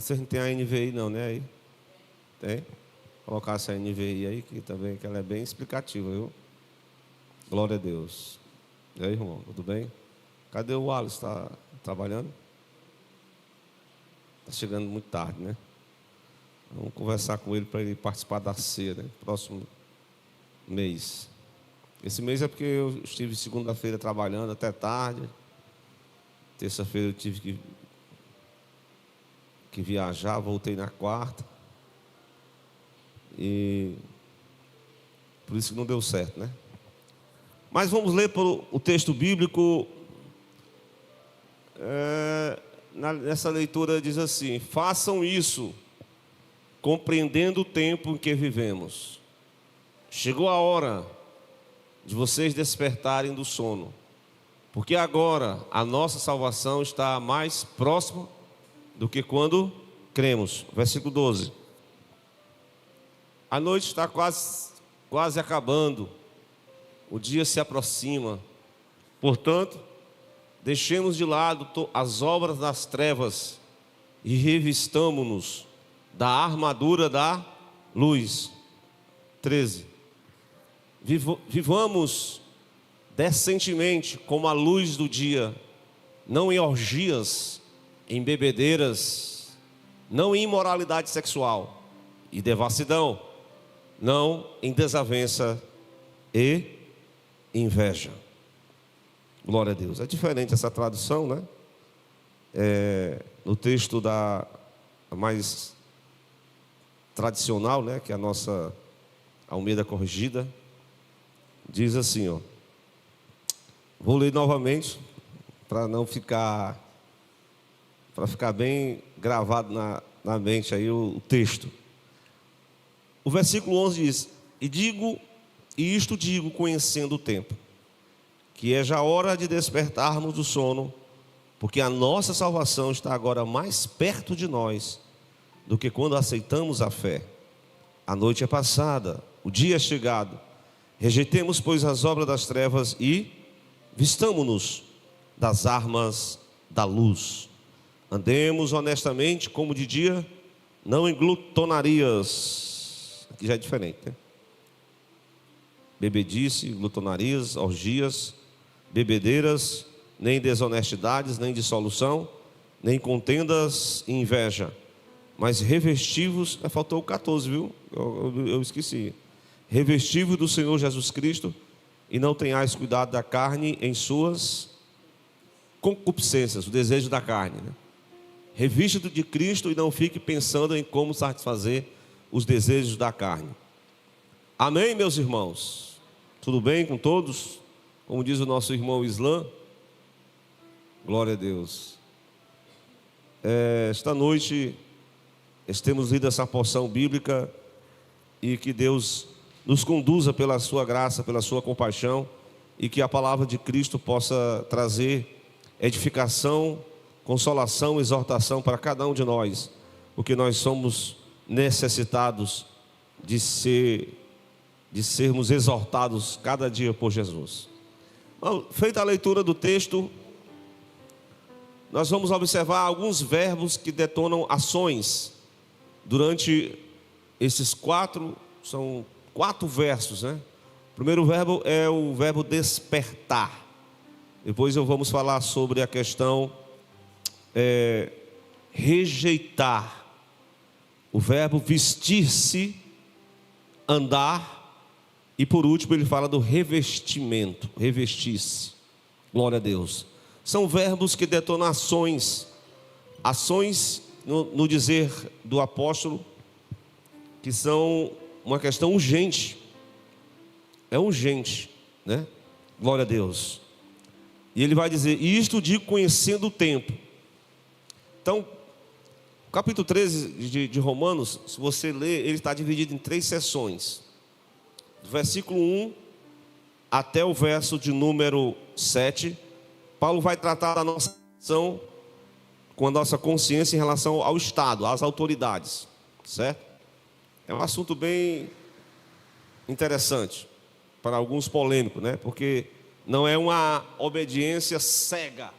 Vocês não tem a NVI não, né? Aí? Tem? Vou colocar essa NVI aí, que também que ela é bem explicativa, viu? Glória a Deus. E aí, irmão, tudo bem? Cadê o Wallace? Está trabalhando? Está chegando muito tarde, né? Vamos conversar com ele para ele participar da ceia, né? Próximo mês. Esse mês é porque eu estive segunda-feira trabalhando até tarde. Terça-feira eu tive que viajar, voltei na quarta. E por isso que não deu certo, né? Mas vamos ler o texto bíblico. Nessa leitura diz assim: façam isso, compreendendo o tempo em que vivemos. Chegou a hora de vocês despertarem do sono, porque agora a nossa salvação está mais próxima do que quando cremos. Versículo 12. A noite está quase acabando, o dia se aproxima. Portanto, deixemos de lado as obras das trevas e revistamo-nos da armadura da luz. 13. Vivamos decentemente como a luz do dia, não em orgias, em bebedeiras, não em imoralidade sexual e devassidão, não em desavença e inveja. Glória a Deus. É diferente essa tradução, né? No texto da mais tradicional, né? Que é a nossa Almeida Corrigida, diz assim, ó. Vou ler novamente para não ficar, para ficar bem gravado na mente aí o texto. O versículo 11 diz: e isto digo conhecendo o tempo, que é já hora de despertarmos do sono, porque a nossa salvação está agora mais perto de nós do que quando aceitamos a fé. A noite é passada, o dia é chegado. Rejeitemos, pois, as obras das trevas e vistamo-nos das armas da luz. Andemos honestamente como de dia, não em glutonarias. Aqui já é diferente, né? Bebedice, glutonarias, orgias, bebedeiras, nem desonestidades, nem dissolução, nem contendas e inveja. Mas revestivos, faltou o 14, viu? Eu esqueci. Revestivos do Senhor Jesus Cristo, e não tenhais cuidado da carne em suas concupiscências, o desejo da carne, né? Revista de Cristo e não fique pensando em como satisfazer os desejos da carne. Amém, meus irmãos? Tudo bem com todos? Como diz o nosso irmão Islã? Glória a Deus. Esta noite temos lido essa porção bíblica, e que Deus nos conduza pela sua graça, pela sua compaixão, e que a palavra de Cristo possa trazer edificação, consolação, exortação para cada um de nós, porque nós somos necessitados de sermos exortados cada dia por Jesus. Feita a leitura do texto, nós vamos observar alguns verbos que detonam ações durante esses são 4 versos, né? O primeiro verbo é o verbo despertar. Depois vamos falar sobre a questão rejeitar. O verbo vestir-se, andar. E por último ele fala do revestimento, revestir-se. Glória a Deus. São verbos que detonam ações. Ações, no dizer do apóstolo, que são uma questão urgente. É urgente, né? Glória a Deus. E ele vai dizer: e isto digo conhecendo o tempo. Então, o capítulo 13 de Romanos, se você ler, ele está dividido em 3 sessões. Do versículo 1 até o verso de número 7, Paulo vai tratar da nossa ação com a nossa consciência em relação ao Estado, às autoridades, certo? É um assunto bem interessante, para alguns polêmico, né? Porque não é uma obediência cega.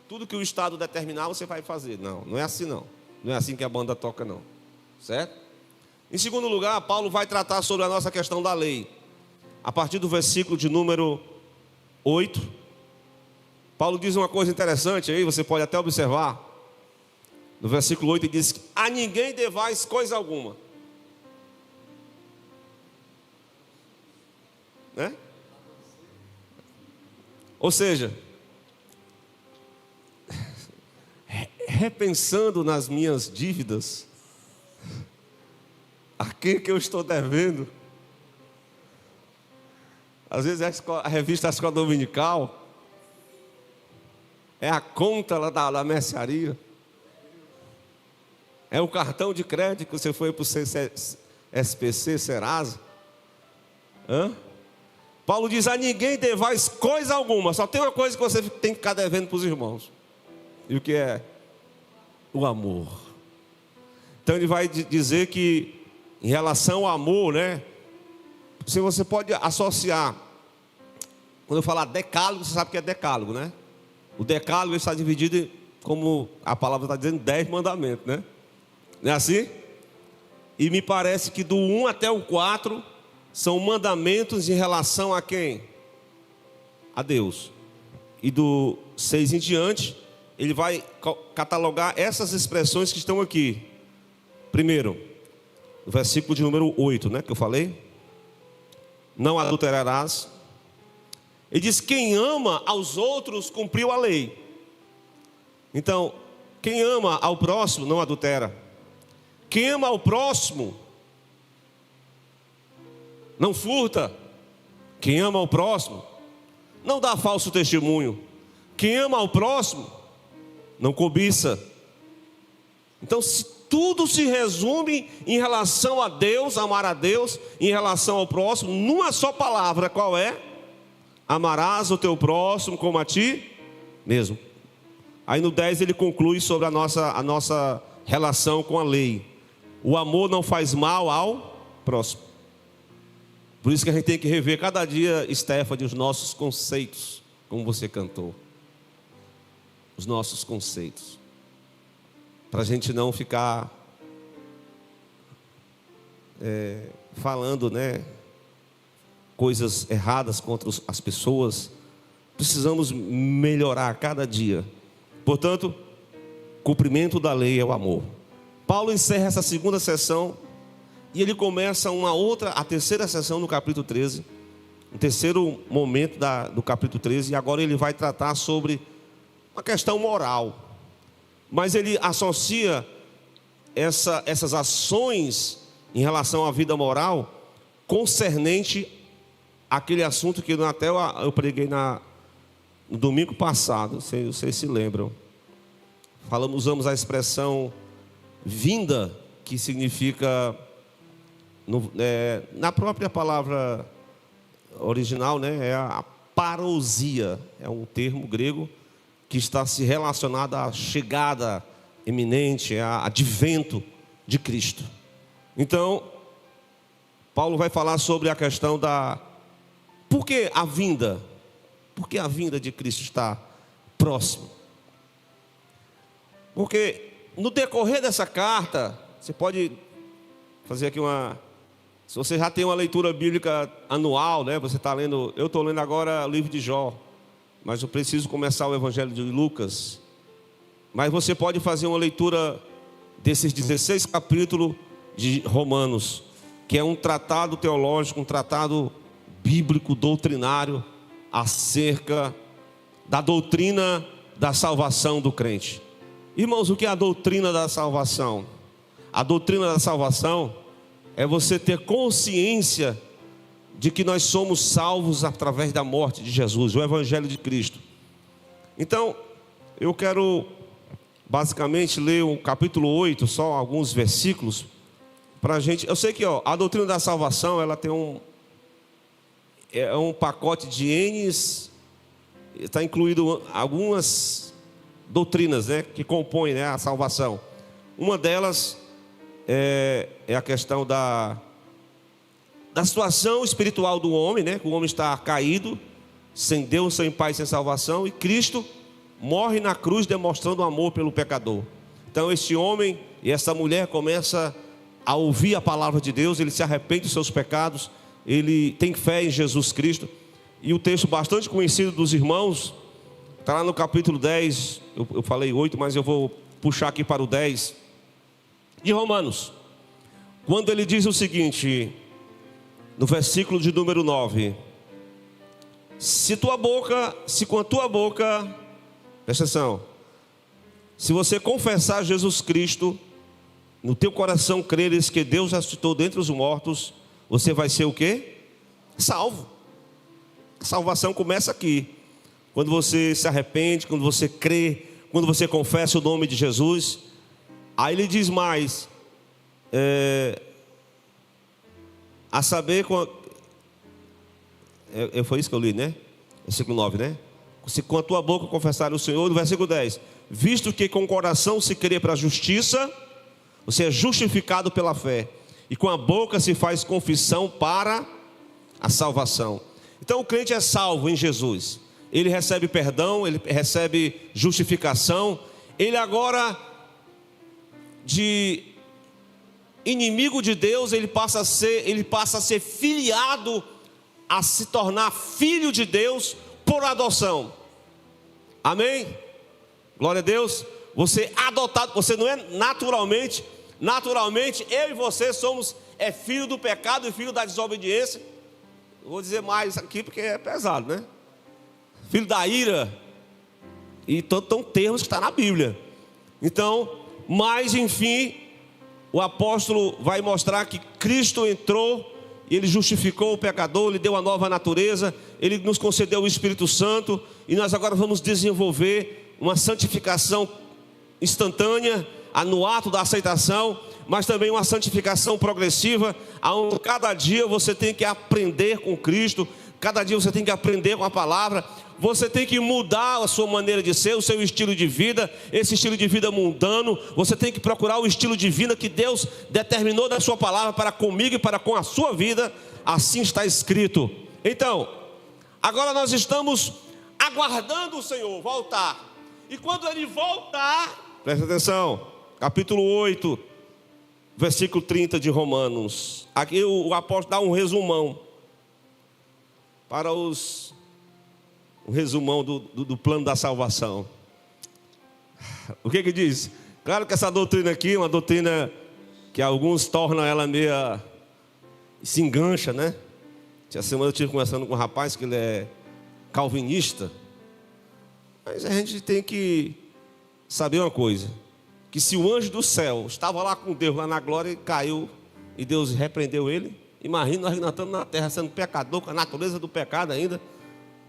Tudo que o Estado determinar você vai fazer. Não é assim não. Não é assim que a banda toca, não. Certo? Em segundo lugar, Paulo vai tratar sobre a nossa questão da lei. A partir do versículo de número 8, Paulo diz uma coisa interessante aí, você pode até observar. No versículo 8 ele diz: a ninguém devais coisa alguma. Né? Ou seja, repensando nas minhas dívidas, a quem que eu estou devendo? Às vezes é a revista Escola Dominical, é a conta lá da mercearia, é o cartão de crédito que você foi para o SPC, Serasa. Paulo diz: a ninguém devais coisa alguma. Só tem uma coisa que você tem que ficar devendo para os irmãos. E o que é? O amor. Então ele vai dizer que em relação ao amor, né? Se você pode associar, quando eu falar decálogo, você sabe o que é decálogo, né? O decálogo está dividido em, como a palavra está dizendo, 10 mandamentos, né? Não é assim? E me parece que do 1 até o 4 são mandamentos em relação a quem? A Deus. E do 6 em diante, ele vai catalogar essas expressões que estão aqui. Primeiro, o versículo de número 8, né, que eu falei: não adulterarás. Ele diz: quem ama aos outros cumpriu a lei. Então, quem ama ao próximo não adultera. Quem ama ao próximo não furta. Quem ama ao próximo não dá falso testemunho. Quem ama ao próximo não cobiça. Então, se tudo se resume em relação a Deus, amar a Deus, em relação ao próximo, numa só palavra, qual é? Amarás o teu próximo como a ti mesmo. Aí no 10 ele conclui sobre a nossa relação com a lei. O amor não faz mal ao próximo. Por isso que a gente tem que rever cada dia, Stephanie, os nossos conceitos, como você cantou. Os nossos conceitos. Para a gente não ficar falando, né, coisas erradas contra as pessoas. Precisamos melhorar cada dia. Portanto, cumprimento da lei é o amor. Paulo encerra essa segunda sessão e ele começa a terceira sessão no capítulo 13, o terceiro momento do capítulo 13, e agora ele vai tratar sobre uma questão moral. Mas ele associa essas ações em relação à vida moral concernente àquele assunto que até eu preguei no domingo passado, vocês se lembram. Usamos a expressão vinda, que significa, na própria palavra original, né, é a parousia, é um termo grego que está se relacionado à chegada iminente, a advento de Cristo. Então, Paulo vai falar sobre a questão por que a vinda? Por que a vinda de Cristo está próximo? Porque no decorrer dessa carta, você pode fazer aqui se você já tem uma leitura bíblica anual, né? Você está lendo, eu estou lendo agora o livro de Jó, mas eu preciso começar o Evangelho de Lucas. Mas você pode fazer uma leitura desses 16 capítulos de Romanos, que é um tratado teológico, um tratado bíblico, doutrinário, acerca da doutrina da salvação do crente. Irmãos, o que é a doutrina da salvação? A doutrina da salvação é você ter consciência de que nós somos salvos através da morte de Jesus, o Evangelho de Cristo. Então, eu quero basicamente ler o capítulo 8, só alguns versículos, para a gente. Eu sei que a doutrina da salvação, ela tem um pacote de N's, está incluído algumas doutrinas, né, que compõem, né, a salvação. Uma delas é a questão da situação espiritual do homem, né, que o homem está caído, sem Deus, sem Pai, sem salvação, e Cristo morre na cruz demonstrando amor pelo pecador. Então este homem E essa mulher começa a ouvir a palavra de Deus, ele se arrepende dos seus pecados, ele tem fé em Jesus Cristo. E o texto bastante conhecido dos irmãos, está lá no capítulo 10, eu falei 8, mas eu vou puxar aqui para o 10, de Romanos. Quando ele diz o seguinte, no versículo de número 9: se com a tua boca, presta atenção, se você confessar Jesus Cristo, no teu coração creres que Deus ressuscitou dentre os mortos, você vai ser o quê? Salvo. A salvação começa aqui, quando você se arrepende, quando você crê, quando você confessa o nome de Jesus. Aí ele diz mais, a saber, foi isso que eu li, né? Versículo 9, né? Se com a tua boca confessar o Senhor, no versículo 10, visto que com o coração se crê para a justiça, você é justificado pela fé, e com a boca se faz confissão para a salvação. Então o crente é salvo em Jesus, ele recebe perdão, ele recebe justificação, ele agora, de inimigo de Deus, ele passa a ser filiado, a se tornar filho de Deus por adoção. Amém? Glória a Deus. Você é adotado, você não é naturalmente, eu e você somos filho do pecado e filho da desobediência. Eu vou dizer mais aqui porque é pesado, né? Filho da ira. E estão termos que está na Bíblia. Então, mas enfim, o apóstolo vai mostrar que Cristo entrou, ele justificou o pecador, ele deu a nova natureza, ele nos concedeu o Espírito Santo, e nós agora vamos desenvolver uma santificação instantânea, no ato da aceitação, mas também uma santificação progressiva, onde cada dia você tem que aprender com Cristo, cada dia você tem que aprender com a palavra, você tem que mudar a sua maneira de ser, o seu estilo de vida, esse estilo de vida mundano, você tem que procurar o estilo de vida que Deus determinou da sua palavra para comigo e para com a sua vida, assim está escrito. Então, agora nós estamos aguardando o Senhor voltar, e quando Ele voltar, presta atenção, capítulo 8, versículo 30 de Romanos, aqui o apóstolo dá um resumão, para o resumão do plano da salvação. O que diz? Claro que essa doutrina aqui é uma doutrina que alguns tornam ela meia, se engancha, né? Essa semana eu estive conversando com um rapaz que ele é calvinista, mas a gente tem que saber uma coisa, que se o anjo do céu estava lá com Deus, lá na glória, e caiu, e Deus repreendeu ele, imagina nós estamos na terra sendo pecador, com a natureza do pecado ainda.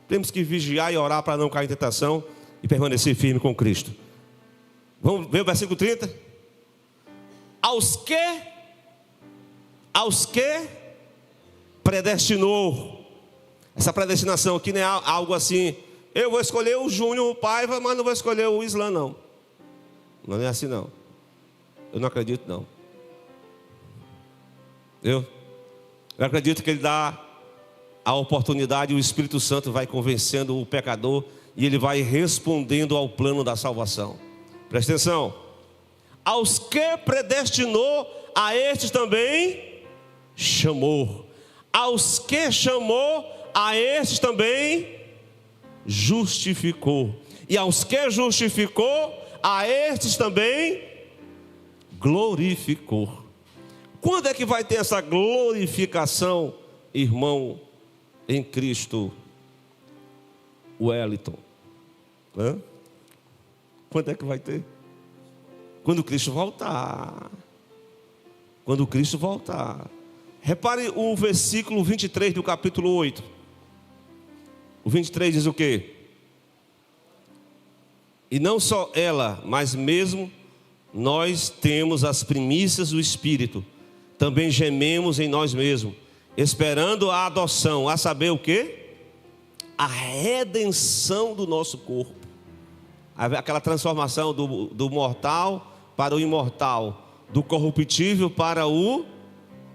Temos que vigiar e orar para não cair em tentação e permanecer firme com Cristo. Vamos ver o versículo 30? Aos que predestinou. Essa predestinação aqui não é algo assim, eu vou escolher o Júnior, o Paiva, mas não vou escolher o Islã, não. Não é assim, não. Eu não acredito, não. Eu acredito que Ele dá a oportunidade, o Espírito Santo vai convencendo o pecador e ele vai respondendo ao plano da salvação. Presta atenção. Aos que predestinou, a estes também chamou. Aos que chamou, a estes também justificou. E aos que justificou, a estes também glorificou. Quando é que vai ter essa glorificação, irmão, em Cristo Wellington? Quando é que vai ter? Quando Cristo voltar. Quando Cristo voltar. Repare o versículo 23 do capítulo 8. O 23 diz o quê? E não só ela, mas mesmo nós temos as primícias do Espírito. Também gememos em nós mesmos, esperando a adoção, a saber o quê? A redenção do nosso corpo. Aquela transformação do mortal para o imortal, do corruptível para o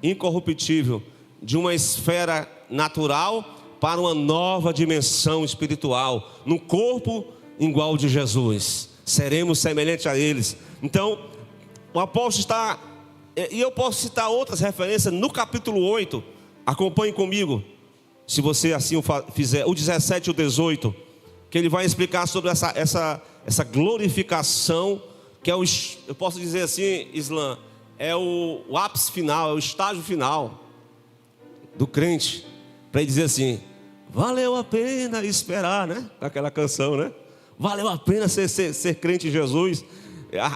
incorruptível, de uma esfera natural para uma nova dimensão espiritual, no corpo igual de Jesus. Seremos semelhantes a eles. Então, o apóstolo está, e eu posso citar outras referências no capítulo 8, acompanhe comigo, se você assim o fizer, o 17 e o 18, que ele vai explicar sobre essa glorificação, que é eu posso dizer assim, Islã, é o ápice final, é o estágio final do crente, para ele dizer assim: valeu a pena esperar, né? Aquela canção, né? Valeu a pena ser crente em Jesus,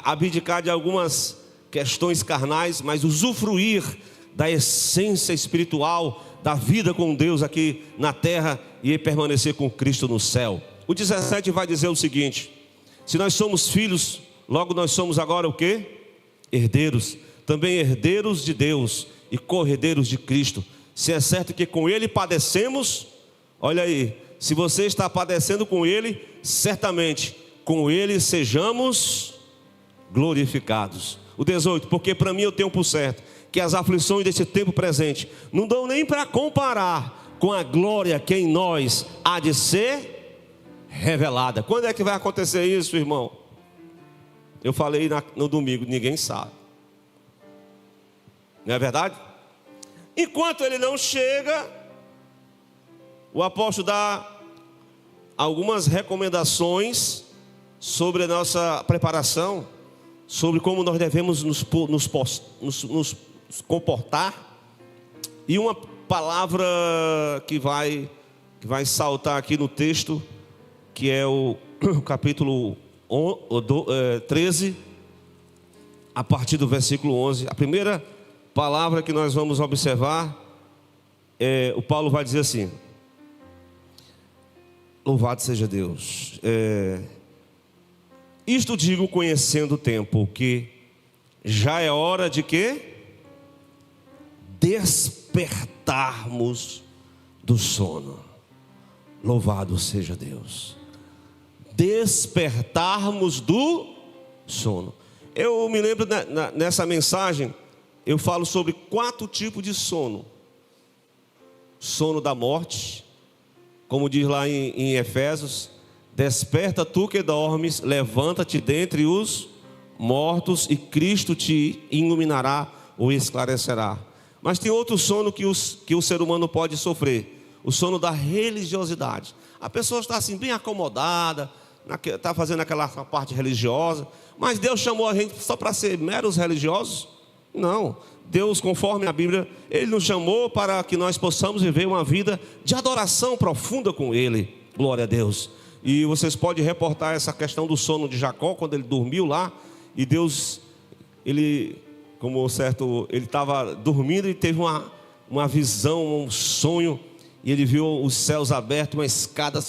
abdicar de algumas questões carnais, mas usufruir da essência espiritual, da vida com Deus aqui na terra e permanecer com Cristo no céu. O 17 vai dizer o seguinte: se nós somos filhos, logo nós somos agora o quê? Herdeiros, também herdeiros de Deus e co-herdeiros de Cristo. Se é certo que com Ele padecemos, olha aí, se você está padecendo com Ele, certamente com Ele sejamos glorificados. O 18, porque para mim eu tenho por certo que as aflições desse tempo presente não dão nem para comparar com a glória que em nós há de ser revelada. Quando é que vai acontecer isso, irmão? Eu falei no domingo, ninguém sabe. Não é verdade? Enquanto ele não chega, o apóstolo dá algumas recomendações sobre a nossa preparação, sobre como nós devemos nos comportar. E uma palavra que vai saltar aqui no texto, que é o capítulo 13, a partir do versículo 11. A primeira palavra que nós vamos observar, o Paulo vai dizer assim: louvado seja Deus. Isto digo conhecendo o tempo, que já é hora de quê? Despertarmos do sono. Louvado seja Deus. Despertarmos do sono. Eu me lembro nessa mensagem, eu falo sobre 4 tipos de sono. Sono da morte, como diz lá em Efésios: desperta tu que dormes, levanta-te dentre os mortos e Cristo te iluminará ou esclarecerá. Mas tem outro sono que o ser humano pode sofrer: o sono da religiosidade. A pessoa está assim bem acomodada, está fazendo aquela parte religiosa, mas Deus chamou a gente só para ser meros religiosos? Não. Deus, conforme a Bíblia, Ele nos chamou para que nós possamos viver uma vida de adoração profunda com Ele. Glória a Deus. E vocês podem reportar essa questão do sono de Jacó, quando ele dormiu lá, e Deus, ele estava dormindo e teve uma visão, um sonho, e ele viu os céus abertos, uma escada,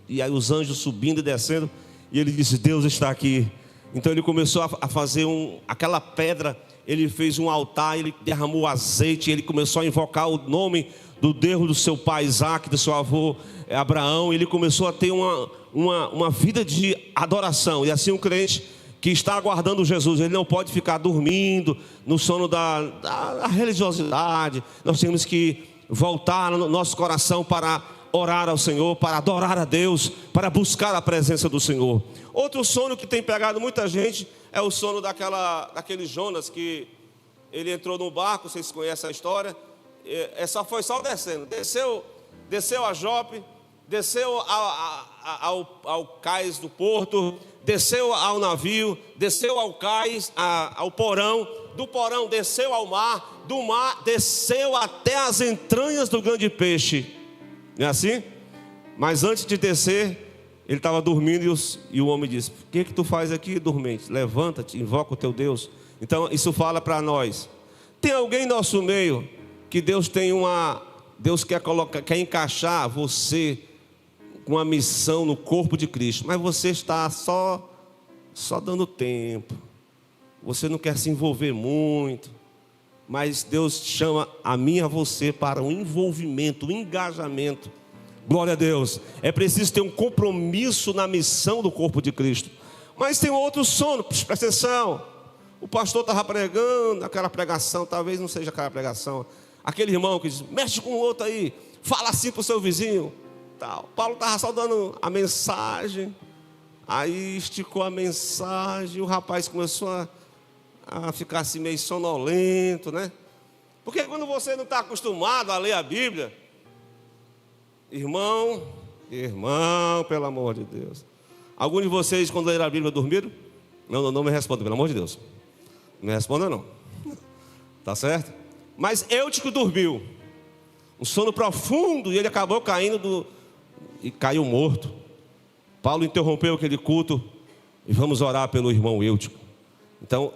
e aí os anjos subindo e descendo, e ele disse: Deus está aqui. Então ele começou a fazer aquela pedra, ele fez um altar, ele derramou azeite, ele começou a invocar o nome do Deus do seu pai Isaac, do seu avô Abraão. Ele começou a ter uma vida de adoração. E assim o crente que está aguardando Jesus, ele não pode ficar dormindo no sono da religiosidade. Nós temos que voltar no nosso coração para orar ao Senhor, para adorar a Deus, para buscar a presença do Senhor. Outro sono que tem pegado muita gente é o sono daquele Jonas, que ele entrou no barco, vocês conhecem a história, foi só descendo, desceu a Jope, desceu ao cais do porto, desceu ao navio, desceu ao cais, ao porão, do porão desceu ao mar, do mar desceu até as entranhas do grande peixe. Não é assim? Mas antes de descer, ele estava dormindo e o homem disse: o que tu faz aqui, dormente? Levanta-te, invoca o teu Deus. Então isso fala para nós: tem alguém em nosso meio que Deus quer encaixar você com uma missão no corpo de Cristo, mas você está só dando tempo, você não quer se envolver muito, mas Deus chama a mim e a você para um envolvimento, um engajamento. Glória a Deus. É preciso ter um compromisso na missão do corpo de Cristo. Mas tem outro sono, presta atenção. O pastor estava pregando aquela pregação, talvez não seja aquela pregação, aquele irmão que diz: mexe com o outro aí, fala assim para o seu vizinho tal. Paulo estava só dando a mensagem, aí esticou a mensagem, o rapaz começou a ficar assim meio sonolento, né? Porque quando você não está acostumado a ler a Bíblia, irmão, pelo amor de Deus. Algum de vocês, quando leram a Bíblia, dormiram? Não me responda, pelo amor de Deus. Não me responda, não. Tá certo? Mas Eutico dormiu. Um sono profundo, e ele acabou caindo e caiu morto. Paulo interrompeu aquele culto e vamos orar pelo irmão Eutico. Então,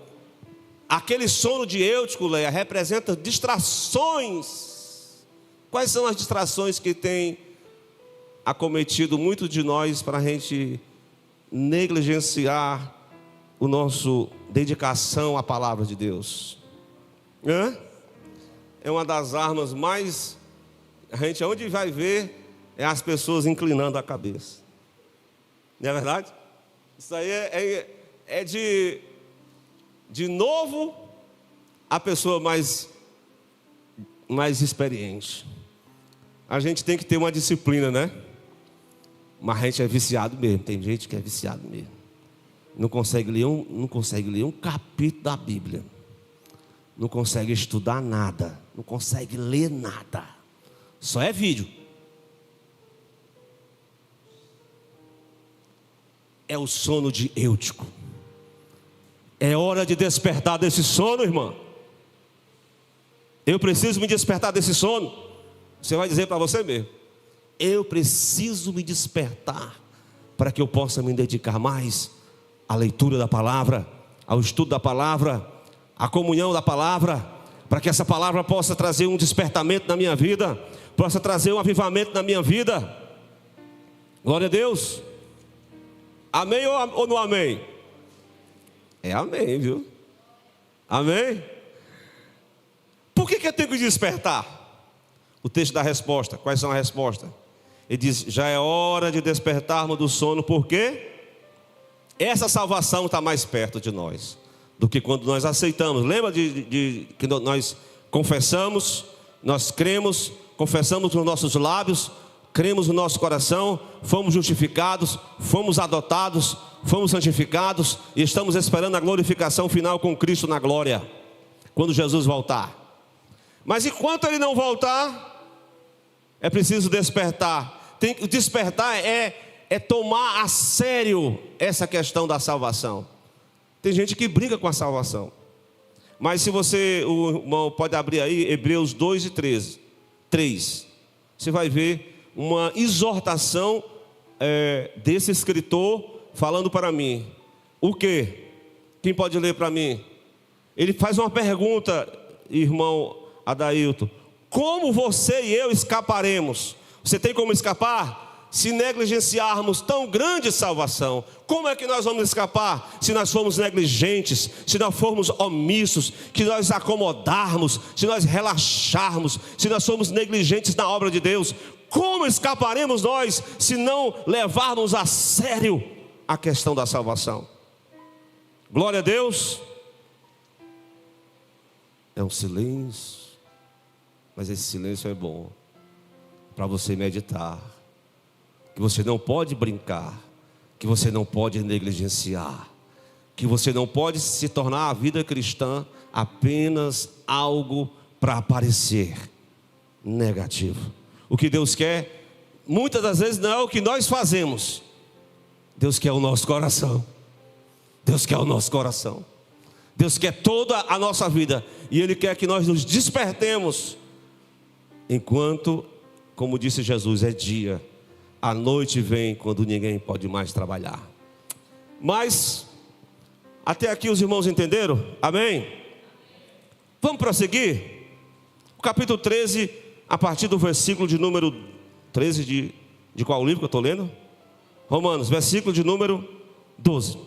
aquele sono de Eutico, Leia, representa distrações. Quais são as distrações que tem acometido muito de nós para a gente negligenciar o nosso dedicação à palavra de Deus? É uma das armas mais... A gente, onde vai ver, é as pessoas inclinando a cabeça. Não é verdade? Isso aí é de novo, a pessoa mais experiente. A gente tem que ter uma disciplina, né? Mas a gente é viciado mesmo. Tem gente que é viciado mesmo. Não consegue ler um capítulo da Bíblia. Não consegue estudar nada. Não consegue ler nada. Só é vídeo. É o sono de Eutico. É hora de despertar desse sono, irmão. Eu preciso me despertar desse sono. Você vai dizer para você mesmo: eu preciso me despertar para que eu possa me dedicar mais à leitura da palavra, ao estudo da palavra, à comunhão da palavra, para que essa palavra possa trazer um despertamento na minha vida, possa trazer um avivamento na minha vida. Glória a Deus. Amém ou não amém? É amém, viu? Amém? Por que eu tenho que despertar? O texto dá a resposta. Quais são as respostas? Ele diz: já é hora de despertarmos do sono, porque essa salvação está mais perto de nós do que quando nós aceitamos. Lembra de que nós confessamos, nós cremos, confessamos com os nossos lábios, cremos no nosso coração, fomos justificados, fomos adotados, fomos santificados e estamos esperando a glorificação final com Cristo na glória, quando Jesus voltar. Mas enquanto Ele não voltar, é preciso despertar. Despertar é tomar a sério essa questão da salvação. Tem gente que briga com a salvação. Mas se você, o irmão, pode abrir aí Hebreus 2 e 3. Você vai ver uma exortação desse escritor falando para mim. O quê? Quem pode ler para mim? Ele faz uma pergunta, irmão Adailton: como você e eu escaparemos? Você tem como escapar? Se negligenciarmos tão grande salvação, como é que nós vamos escapar? Se nós formos negligentes, se nós formos omissos, que nós acomodarmos, se nós relaxarmos, se nós formos negligentes na obra de Deus, como escaparemos nós se não levarmos a sério a questão da salvação? Glória a Deus. É um silêncio, mas esse silêncio é bom para você meditar, que você não pode brincar, que você não pode negligenciar, que você não pode se tornar a vida cristã apenas algo para aparecer negativo. O que Deus quer, muitas das vezes, não é o que nós fazemos. Deus quer o nosso coração. Deus quer o nosso coração. Deus quer toda a nossa vida. E Ele quer que nós nos despertemos enquanto, como disse Jesus, é dia. A noite vem quando ninguém pode mais trabalhar. Mas até aqui os irmãos entenderam? Amém? Vamos prosseguir? O capítulo 13, a partir do versículo de número 13 de qual livro que eu estou lendo? Romanos, versículo de número 12.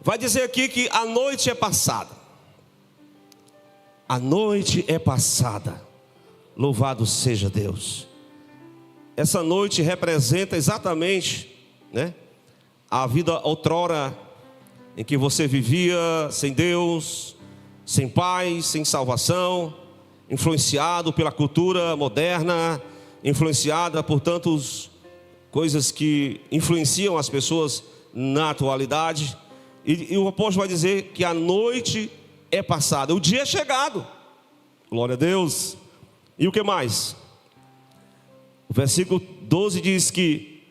Vai dizer aqui que a noite é passada. A noite é passada. Louvado seja Deus. Essa noite representa exatamente, né, a vida outrora em que você vivia sem Deus, sem paz, sem salvação, influenciado pela cultura moderna, influenciada por tantas coisas que influenciam as pessoas na atualidade. E o apóstolo vai dizer que a noite é passada, o dia é chegado. Glória a Deus. E o que mais? O versículo 12 diz que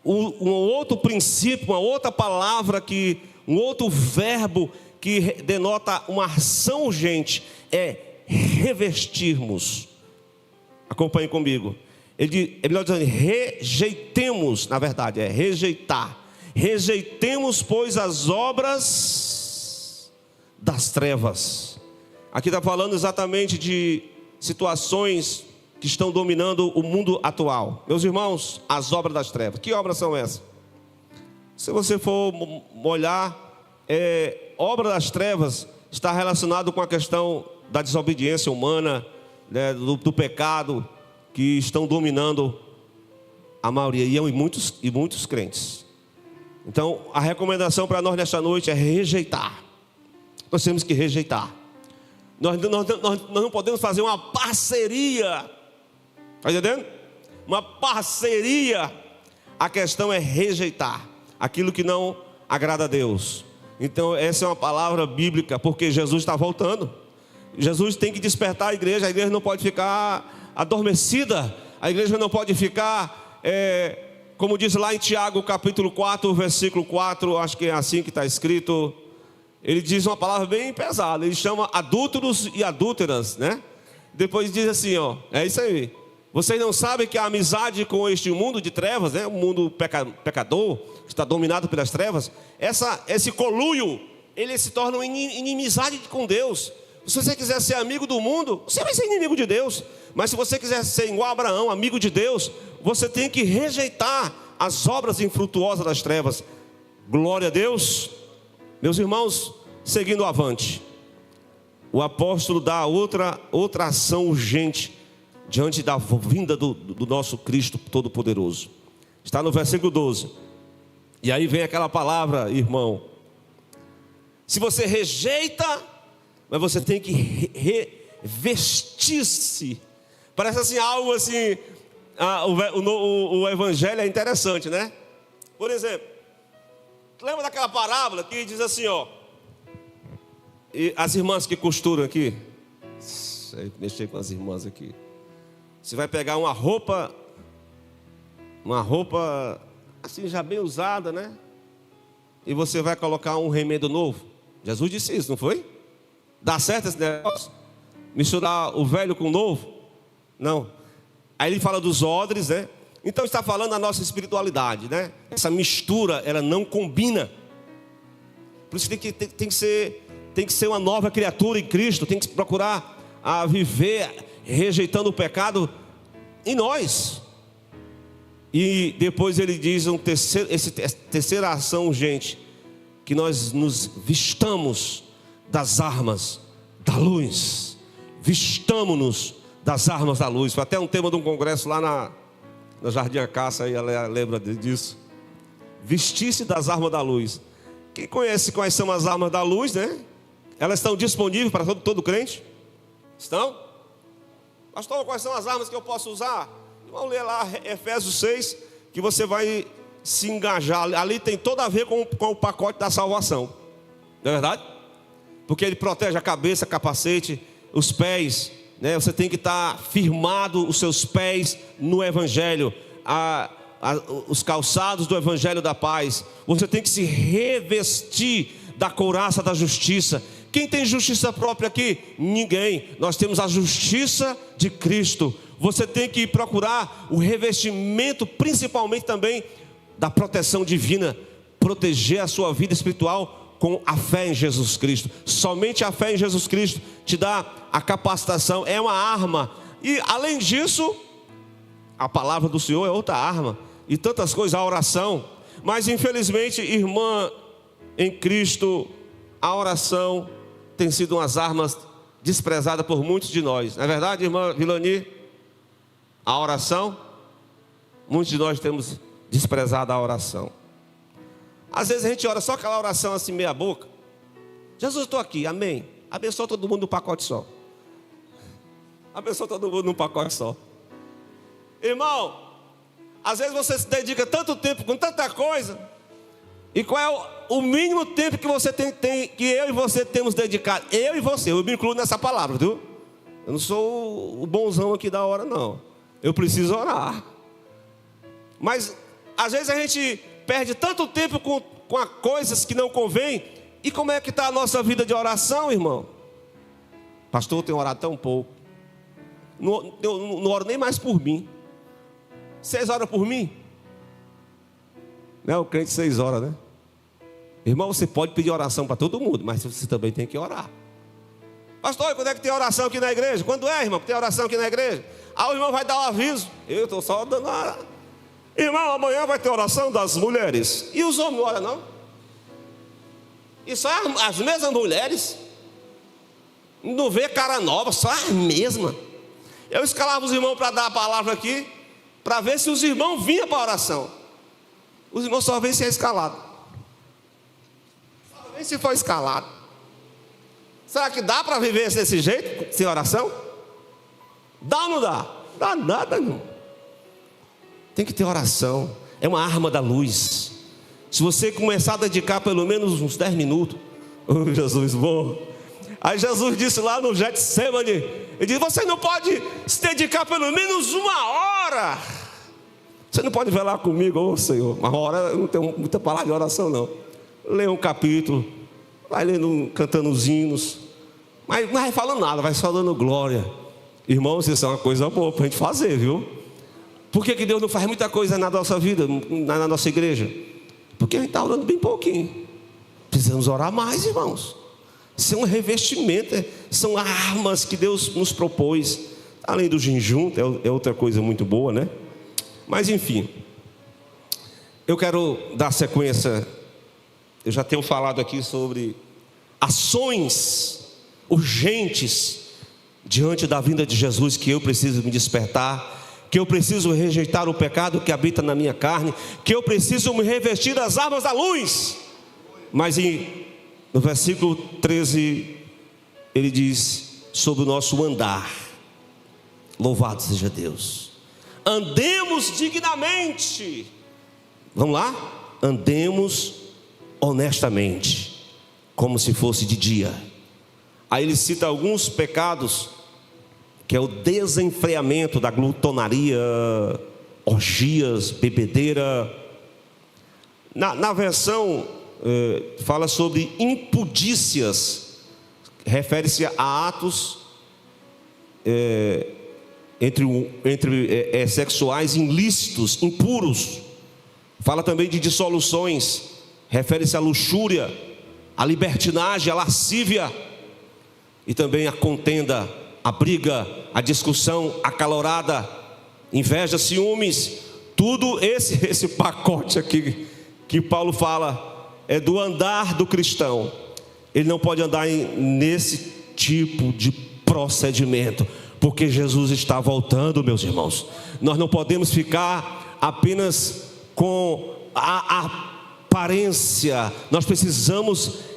um outro princípio, uma outra palavra, um outro verbo que denota uma ação urgente é revestirmos. Acompanhe comigo. Ele está dizendo, rejeitemos, na verdade, é rejeitar. Rejeitemos, pois, as obras das trevas. Aqui está falando exatamente de situações que estão dominando o mundo atual. Meus irmãos, as obras das trevas. Que obras são essas? Se você for olhar, obra das trevas está relacionado com a questão da desobediência humana, né, do pecado, que estão dominando a maioria, e muitos crentes. Então, a recomendação para nós nesta noite é rejeitar. Nós temos que rejeitar. Nós não podemos fazer uma parceria. Está entendendo? Uma parceria. A questão é rejeitar aquilo que não agrada a Deus. Então, essa é uma palavra bíblica, porque Jesus está voltando. Jesus tem que despertar a igreja não pode ficar adormecida, a igreja não pode ficar, como diz lá em Tiago capítulo 4, versículo 4, acho que é assim que está escrito. Ele diz uma palavra bem pesada, ele chama adúlteros e adúlteras, né? Depois diz assim, é isso aí. Vocês não sabem que a amizade com este mundo de trevas, né? O mundo pecador, está dominado pelas trevas. Esse conluio, ele se torna uma inimizade com Deus. Se você quiser ser amigo do mundo, você vai ser inimigo de Deus. Mas se você quiser ser igual a Abraão, amigo de Deus, você tem que rejeitar as obras infrutuosas das trevas. Glória a Deus. Meus irmãos, seguindo avante, o apóstolo dá outra ação urgente diante da vinda do nosso Cristo Todo-Poderoso. Está no versículo 12. E aí vem aquela palavra, irmão. Se você rejeita, mas você tem que revestir-se. Parece assim, algo assim. O evangelho é interessante, né? Por exemplo, lembra daquela parábola que diz assim, e as irmãs que costuram aqui, mexer com as irmãs aqui. Você vai pegar uma roupa assim já bem usada, né? E você vai colocar um remendo novo. Jesus disse isso, não foi? Dá certo esse negócio? Misturar o velho com o novo? Não. Aí ele fala dos odres, né? Então está falando da nossa espiritualidade, né? Essa mistura, ela não combina. Por isso tem que ser uma nova criatura em Cristo. Tem que procurar viver rejeitando o pecado em nós. E depois ele diz terceira ação urgente, que nós nos vistamos das armas da luz. Vistamo-nos das armas da luz. Foi até um tema de um congresso lá na Jardim Acácia, aí ela lembra disso. Vestir-se das armas da luz. Quem conhece quais são as armas da luz, né? Elas estão disponíveis para todo crente? Estão? Pastor, quais são as armas que eu posso usar? Vamos ler lá Efésios 6, que você vai se engajar. Ali tem tudo a ver com o pacote da salvação. Não é verdade? Porque ele protege a cabeça, capacete, os pés, né? Você tem que estar firmado os seus pés no Evangelho, os calçados do Evangelho da paz. Você tem que se revestir da couraça da justiça. Quem tem justiça própria aqui? Ninguém. Nós temos a justiça de Cristo. Você tem que procurar o revestimento, principalmente também da proteção divina, proteger a sua vida espiritual com a fé em Jesus Cristo. Somente a fé em Jesus Cristo te dá a capacitação, é uma arma. E além disso, a palavra do Senhor é outra arma. E tantas coisas, a oração. Mas infelizmente, irmã em Cristo, a oração tem sido umas armas desprezadas por muitos de nós. Não é verdade, irmã Vilani? A oração, muitos de nós temos desprezado a oração. Às vezes a gente ora só aquela oração assim meia boca. Jesus, estou aqui, amém. Abençoa todo mundo num pacote só. Abençoa todo mundo num pacote só. Irmão, às vezes você se dedica tanto tempo com tanta coisa. E qual o mínimo tempo que você que eu e você temos dedicado, eu e você, eu me incluo nessa palavra, viu? Eu não sou o bonzão aqui da hora, não. Eu preciso orar. Mas às vezes a gente perde tanto tempo com coisas que não convém. E como é que está a nossa vida de oração, irmão? Pastor, eu tenho orado tão pouco. Eu não oro nem mais por mim. 6 horas por mim? Não é o crente 6 horas, né? Irmão, você pode pedir oração para todo mundo, mas você também tem que orar. Pastor, quando é que tem oração aqui na igreja? Quando é, irmão, que tem oração aqui na igreja? O irmão vai dar um aviso. Eu estou só dando uma... Irmão, amanhã vai ter oração das mulheres. E os homens não oram, não? E só as mesmas mulheres. Não vê cara nova, só as mesmas. Eu escalava os irmãos para dar a palavra aqui, para ver se os irmãos vinham para a oração. Os irmãos só vêm se é escalado. Só vêm se for escalado. Será que dá para viver desse jeito, sem oração? Dá ou não dá? Dá nada, não. Tem que ter oração. É uma arma da luz. Se você começar a dedicar pelo menos uns 10 minutos. Oh, Jesus, bom. Aí Jesus disse lá no Getsemane, ele disse, você não pode se dedicar pelo menos 1 hora. Você não pode velar comigo, ô Senhor. 1 hora, eu não tenho muita palavra de oração, não. Lê um capítulo, vai lendo, cantando os hinos, mas não vai falando nada, vai só dando glória. Irmãos, isso é uma coisa boa para a gente fazer, viu? Por que Deus não faz muita coisa na nossa vida, na nossa igreja? Porque a gente está orando bem pouquinho. Precisamos orar mais, irmãos. Isso é um revestimento, são armas que Deus nos propôs. Além do jejum, é outra coisa muito boa, né? Mas enfim, eu quero dar sequência. Eu já tenho falado aqui sobre ações urgentes diante da vinda de Jesus, que eu preciso me despertar, que eu preciso rejeitar o pecado que habita na minha carne, que eu preciso me revestir das armas da luz. Mas no versículo 13, ele diz sobre o nosso andar. Louvado seja Deus. Andemos dignamente. Vamos lá? Andemos honestamente, como se fosse de dia. Aí ele cita alguns pecados, que é o desenfreamento da glutonaria, orgias, bebedeira. Na versão fala sobre impudícias, refere-se a atos entre sexuais ilícitos, impuros. Fala também de dissoluções, refere-se à luxúria, à libertinagem, à lascívia, e também a contenda, a briga, a discussão acalorada, inveja, ciúmes. Tudo esse pacote aqui que Paulo fala é do andar do cristão. Ele não pode andar nesse tipo de procedimento, porque Jesus está voltando, meus irmãos. Nós não podemos ficar apenas com a aparência. Nós precisamos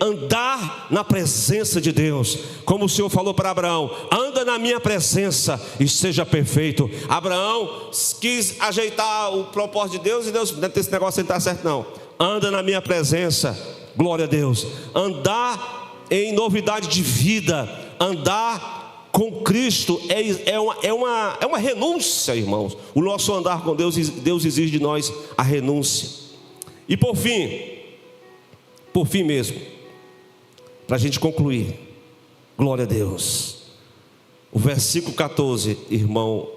andar na presença de Deus, como o Senhor falou para Abraão: anda na minha presença e seja perfeito. Abraão quis ajeitar o propósito de Deus, e Deus, não tem esse negócio, não está certo não. Anda na minha presença, glória a Deus. Andar em novidade de vida, andar com Cristo é uma renúncia, irmãos. O nosso andar com Deus exige de nós a renúncia. E por fim mesmo, para a gente concluir, glória a Deus, o versículo 14, irmão,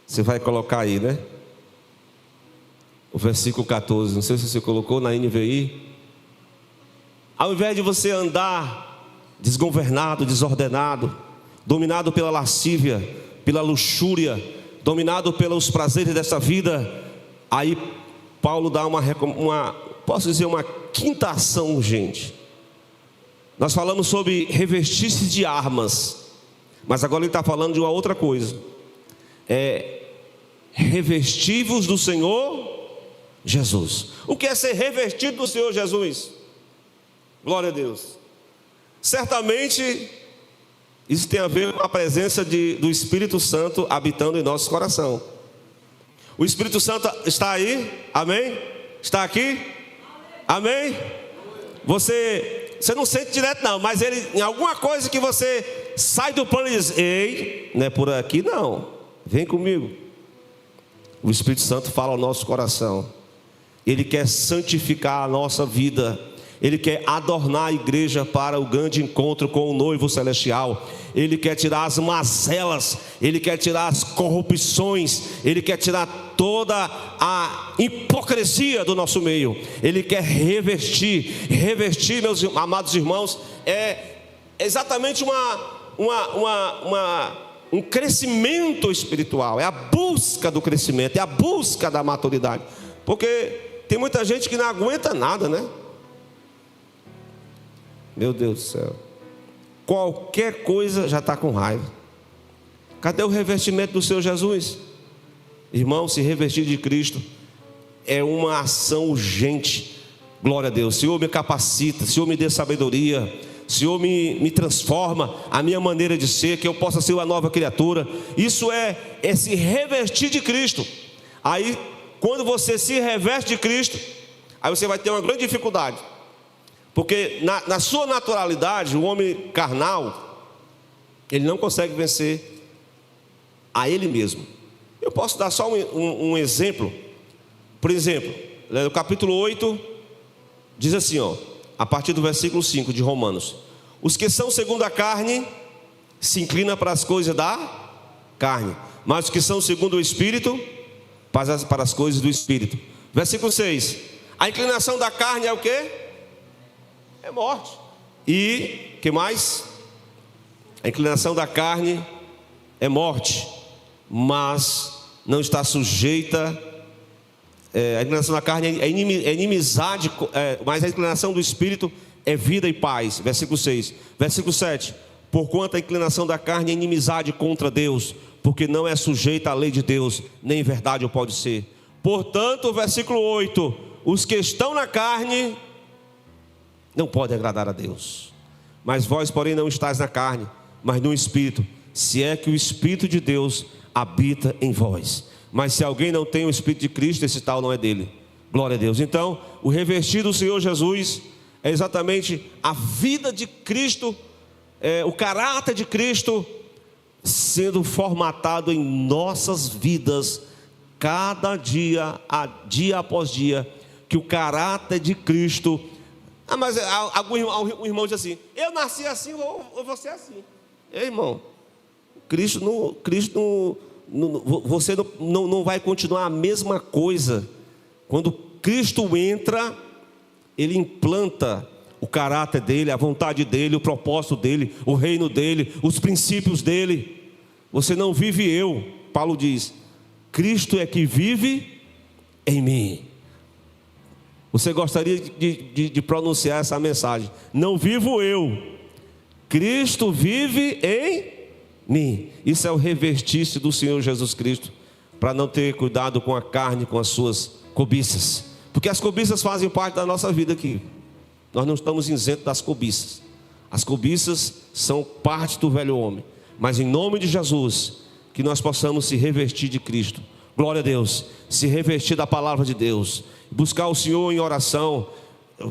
você vai colocar aí, né? O versículo 14, não sei se você colocou na NVI. Ao invés de você andar desgovernado, desordenado, dominado pela lascívia, pela luxúria, dominado pelos prazeres dessa vida, aí Paulo dá uma quinta ação urgente. Nós falamos sobre revestir-se de armas, mas agora ele está falando de uma outra coisa. Revestivos do Senhor Jesus. O que é ser revestido do Senhor Jesus? Glória a Deus. Certamente isso tem a ver com a presença do Espírito Santo habitando em nosso coração. O Espírito Santo está aí? Amém? Está aqui? Amém? Você não sente direto não, mas ele, em alguma coisa que você sai do plano e diz: ei, não é por aqui não, vem comigo. O Espírito Santo fala ao nosso coração. Ele quer santificar a nossa vida. Ele quer adornar a igreja para o grande encontro com o noivo celestial. Ele quer tirar as mazelas, Ele quer tirar as corrupções, Ele quer tirar toda a hipocrisia do nosso meio. Ele quer revestir, meus amados irmãos, é exatamente um crescimento espiritual. É a busca do crescimento, é a busca da maturidade. Porque tem muita gente que não aguenta nada, né? Meu Deus do céu, qualquer coisa já está com raiva. Cadê o revestimento do Senhor Jesus? Irmão, se revestir de Cristo é uma ação urgente. Glória a Deus. Senhor, me capacita, Senhor, me dê sabedoria, Senhor, me transforma a minha maneira de ser, que eu possa ser uma nova criatura. Isso é se revestir de Cristo. Aí, quando você se reveste de Cristo, aí você vai ter uma grande dificuldade. Porque na sua naturalidade, o homem carnal, ele não consegue vencer a ele mesmo. Eu posso dar só um exemplo. Por exemplo, no capítulo 8, diz assim, a partir do versículo 5 de Romanos: os que são segundo a carne se inclinam para as coisas da carne, mas os que são segundo o Espírito, para as coisas do Espírito. Versículo 6: a inclinação da carne é o quê? É morte. E, que mais? A inclinação da carne é morte, mas não está sujeita. A inclinação da carne é inimizade, mas a inclinação do Espírito é vida e paz. Versículo 6. Versículo 7: porquanto a inclinação da carne é inimizade contra Deus, porque não é sujeita à lei de Deus, nem verdade ou pode ser. Portanto, versículo 8: os que estão na carne não podem agradar a Deus. Mas vós, porém, não estáis na carne, mas no Espírito, se é que o Espírito de Deus habita em vós. Mas se alguém não tem o Espírito de Cristo, esse tal não é dele. Glória a Deus. Então, o revestir do Senhor Jesus é exatamente a vida de Cristo, o caráter de Cristo sendo formatado em nossas vidas, cada dia, dia após dia, que o caráter de Cristo... mas algum irmão diz assim: eu nasci assim, ou você é assim. Ei, irmão, você não vai continuar a mesma coisa. Quando Cristo entra, Ele implanta o caráter dele, a vontade dele, o propósito dele, o reino dele, os princípios dele. Você não vive eu, Paulo diz, Cristo é que vive em mim. Você gostaria de pronunciar essa mensagem: não vivo eu, Cristo vive em mim. Isso é o revestir-se do Senhor Jesus Cristo, para não ter cuidado com a carne, com as suas cobiças, porque as cobiças fazem parte da nossa vida aqui. Nós não estamos isentos das cobiças. As cobiças são parte do velho homem, mas em nome de Jesus, que nós possamos se revestir de Cristo. Glória a Deus. Se revestir da palavra de Deus, buscar o Senhor em oração,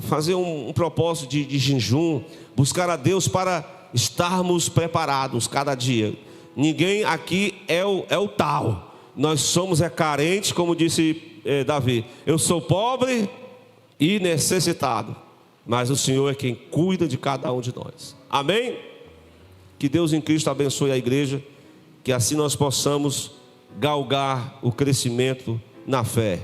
fazer um propósito de jejum, buscar a Deus para estarmos preparados cada dia. Ninguém aqui é o tal. Nós somos carentes, como disse Davi: eu sou pobre e necessitado, mas o Senhor é quem cuida de cada um de nós. Amém? Que Deus em Cristo abençoe a igreja, que assim nós possamos galgar o crescimento na fé.